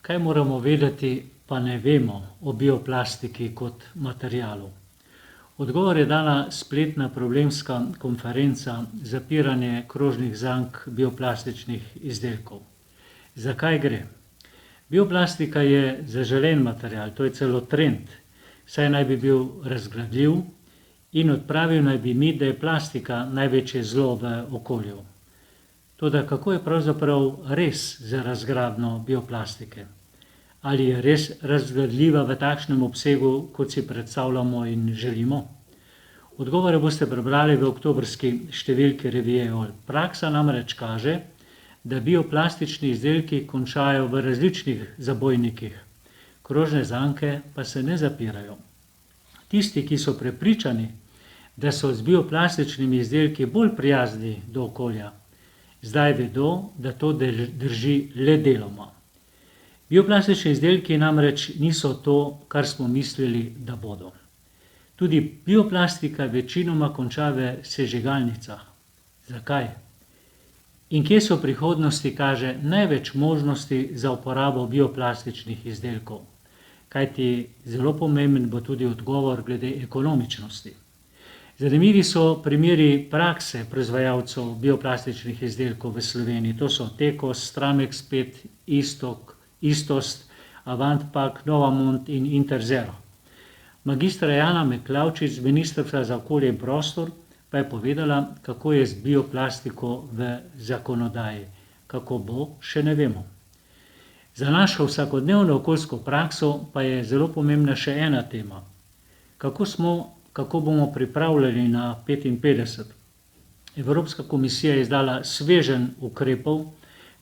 Kaj moramo vedeti, pa ne vemo o bioplastiki kot materialu? Odgovor je dala spletna problemska konferenca Zapiranje krožnih zank bioplastičnih izdelkov. Za kaj gre? Bioplastika je zaželen material, to je celo trend, saj naj bi bil razgradljiv in odpravil naj bi mit, da je plastika največje zlo v okolju. Toda kako je pravzaprav res z razgradnjo bioplastike? Ali je res razgradljiva v takšnem obsegu, kot si predstavljamo in želimo? Odgovore boste prebrali v oktobrski številki revije EOL. Praksa namreč kaže, da bioplastični izdelki končajo v različnih zabojnikih, krožne zanke pa se ne zapirajo. Tisti, ki so prepričani, da so z bioplastičnimi izdelki bolj prijazni do okolja, zdaj vedo, da to drži le deloma. Bioplastični izdelki namreč niso to, kar smo mislili, da bodo. Tudi bioplastika večinoma konča v sežigalnicah. Zakaj? In kje so v prihodnosti kaže največ možnosti za uporabo bioplastičnih izdelkov? Kajti zelo pomemben bo tudi odgovor glede ekonomičnosti. Zanimivi so primeri prakse proizvajalcev bioplastičnih izdelkov v Sloveniji. To so Tekos, Stramex 5, Istost, Avantpak, Novamont in Interzero. Magistra Jana Miklavčič z Ministrstva za okolje in prostor pa je povedala, kako je z bioplastiko v zakonodaji. Kako bo, še ne vemo. Za našo vsakodnevno okoljsko prakso pa je zelo pomembna še ena tema. Kako bomo pripravljeni na 55. Evropska komisija je izdala sveženj ukrepov,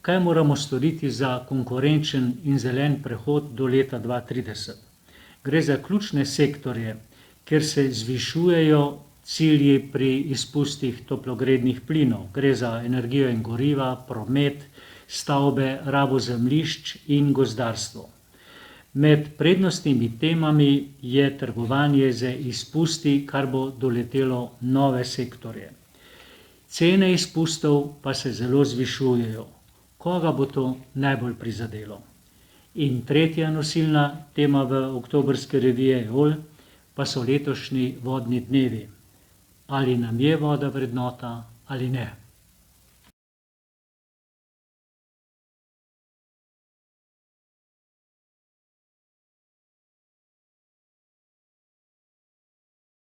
kaj moramo storiti za konkurenčen in zelen prehod do leta 2030. Gre za ključne sektorje, kjer se zvišujejo cilji pri izpustih toplogrednih plinov. Gre za energijo in goriva, promet, stavbe, rabo zemljišč in gozdarstvo. Med prednostnimi temami je trgovanje z izpusti, kar bo doletelo nove sektorje. Cene izpustov pa se zelo zvišujejo. Koga bo to najbolj prizadelo? In tretja nosilna tema v oktobrski reviji EOL pa so letošnji vodni dnevi. Ali nam je voda vrednota ali ne?